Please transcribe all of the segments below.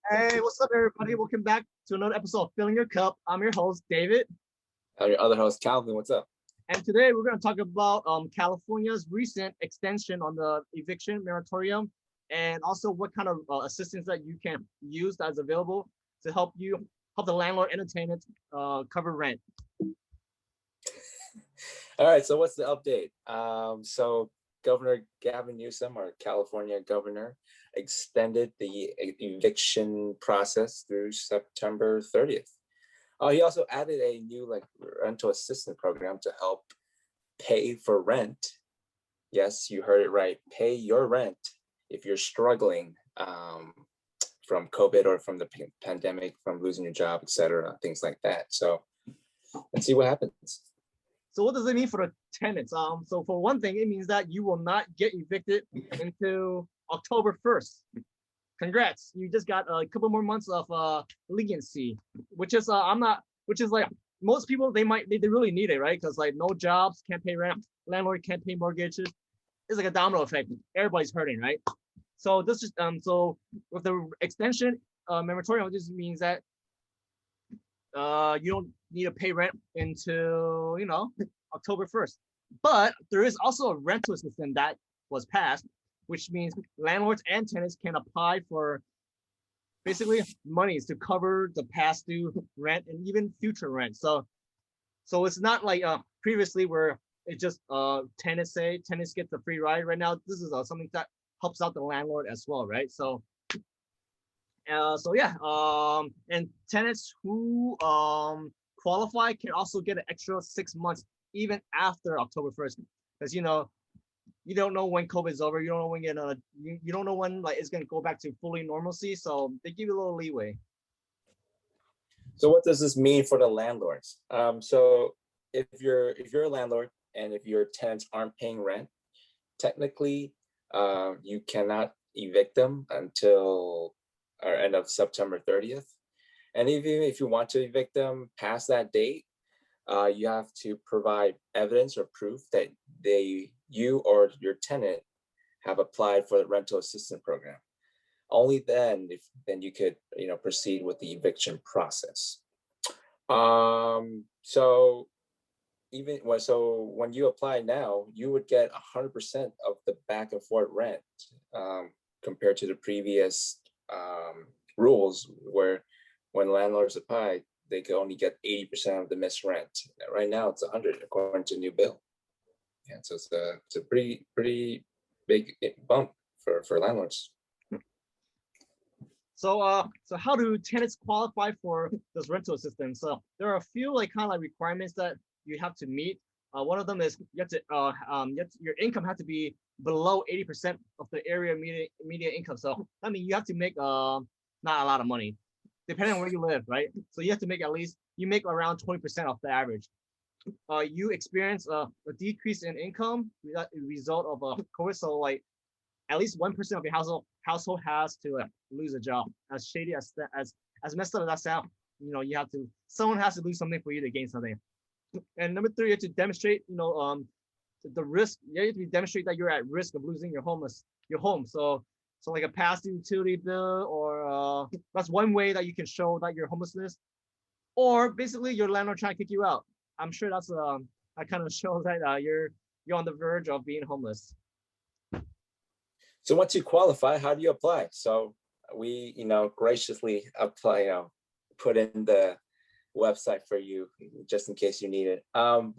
Hey, what's up, everybody? Welcome back to another episode of Filling Your Cup. I'm your host, David. I'm your other host, Calvin. What's up? And today we're going to talk about California's recent extension on the eviction moratorium and also what kind of assistance that you can use that's available to help the landlord and the tenant cover rent. All right, so what's the update? So Governor Gavin Newsom, our California governor, extended the eviction process through September 30th. He also added a new rental assistance program to help pay for rent. Yes, you heard it right. Pay your rent if you're struggling from COVID or from the pandemic, from losing your job, etc., things like that. So let's see what happens. So what does it mean for the tenants? So for one thing, it means that you will not get evicted until October 1st. Congrats, you just got a couple more months of leniency, which is like most people they really need it, right? Because like no jobs, can't pay rent, landlord can't pay mortgages. It's like a domino effect. Everybody's hurting, right? So this is so with the extension moratorium, this means that you don't need to pay rent until October 1st. But there is also a rental assistance that was passed, which means landlords and tenants can apply for basically monies to cover the past due rent and even future rent. So it's not like previously where it just tenants get the free ride. Right now, this is something that helps out the landlord as well, right? So yeah, and tenants who qualify can also get an extra 6 months even after October 1st, because you don't know when COVID is over. You don't know when you don't know when it's gonna go back to fully normalcy. So they give you a little leeway. So what does this mean for the landlords? So if you're a landlord and if your tenants aren't paying rent, technically you cannot evict them until or end of September 30th. And even if you want to evict them past that date, you have to provide evidence or proof that you or your tenant have applied for the rental assistance program. Only then you could proceed with the eviction process. So when you apply now, you would get 100% of the back and forth rent compared to the previous rules where when landlords apply, they could only get 80% of the missed rent. Right now it's 100 according to new bill. And so it's a pretty big bump for landlords. So how do tenants qualify for this rental assistance? So there are a few requirements that you have to meet. One of them is your income has to be below 80% of the area median income. So I mean you have to make not a lot of money, depending on where you live, right? So you have to make you make around 20% of the average. You experience a decrease in income result of COVID. So at least 1% of your household has to lose a job. As shady as messed up as that sound, someone has to lose something for you to gain something. And number 3, you have to demonstrate, the risk. You have to demonstrate that you're at risk of losing your home. So like a past utility bill, or that's one way that you can show that you're homelessness, or basically your landlord trying to kick you out. I'm sure that's that kind of shows that you're on the verge of being homeless. So once you qualify, how do you apply? So we, graciously apply, put in the website for you just in case you need it. So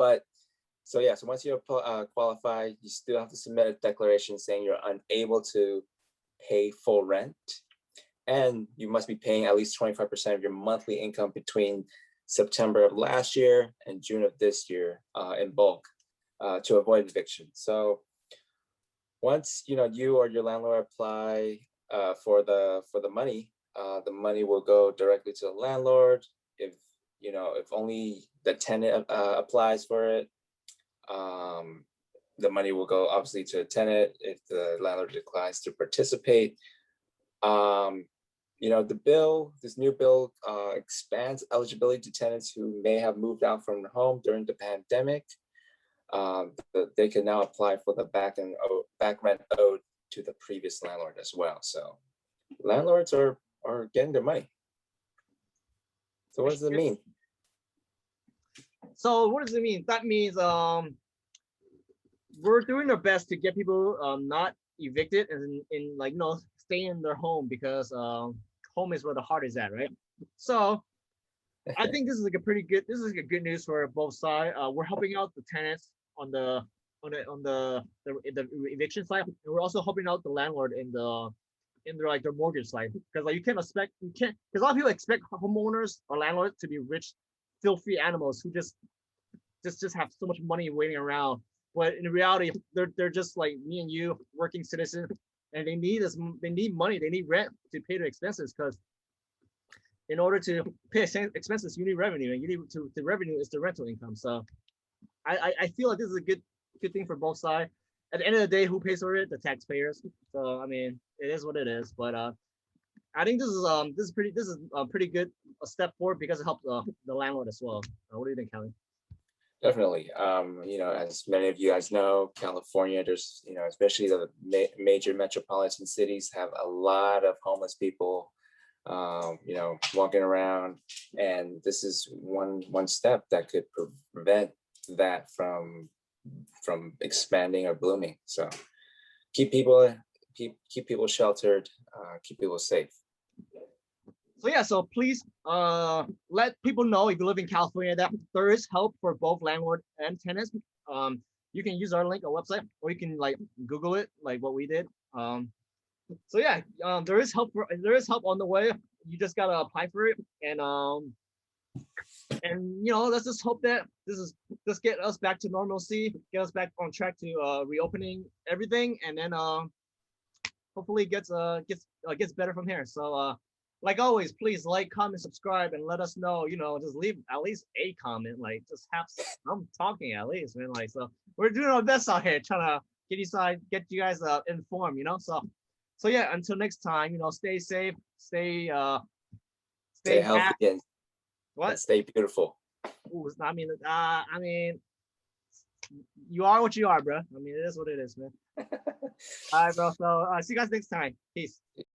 once you qualify, you still have to submit a declaration saying you're unable to pay full rent, and you must be paying at least 25% of your monthly income between September of last year and June of this year in bulk to avoid eviction. So once you or your landlord apply for the money will go directly to the landlord. If only the tenant applies for it, the money will go obviously to the tenant. If the landlord declines to participate, this new bill expands eligibility to tenants who may have moved out from their home during the pandemic. They can now apply for the back rent owed to the previous landlord as well. So landlords are are getting their money. So what does it mean? So what does it mean? That means we're doing our best to get people not evicted and in like stay in their home, because home is where the heart is at, right? So I think this is like a pretty good. This is like a good news for both sides. We're helping out the tenants on the eviction side, and we're also helping out the landlord in their like their mortgage side, because like you can't because a lot of people expect homeowners or landlords to be rich, filthy animals who just have so much money waiting around. But in reality, they're just like me and you, working citizens, and they need money, they need rent to pay their expenses, because in order to pay expenses, you need revenue, and you need the revenue is the rental income. So I feel like this is a good thing for both sides. At the end of the day, who pays for it? The taxpayers. So I mean, it is what it is. But I think this is a pretty good step forward, because it helps the landlord as well. What do you think, Kelly? Definitely. As many of you guys know, California, there's, especially the major metropolitan cities have a lot of homeless people, walking around, and this is one step that could prevent that from expanding or blooming. So keep people sheltered, keep people safe. So yeah, so please let people know, if you live in California, that there is help for both landlord and tenants. You can use our link, our website, or you can like Google it, like what we did. So yeah, there is help on the way. You just gotta apply for it, and let's just hope that this get us back to normalcy, get us back on track to reopening everything, and then hopefully it gets better from here. So like always, please like, comment, subscribe, and let us know. Just leave at least a comment. Like, just have some talking at least, man. Like, so we're doing our best out here, trying to get you guys informed. So yeah. Until next time, stay safe, stay healthy, happy. and What? stay beautiful. Ooh, I mean, you are what you are, bro. I mean, it is what it is, man. All right, bro. So see you guys next time. Peace.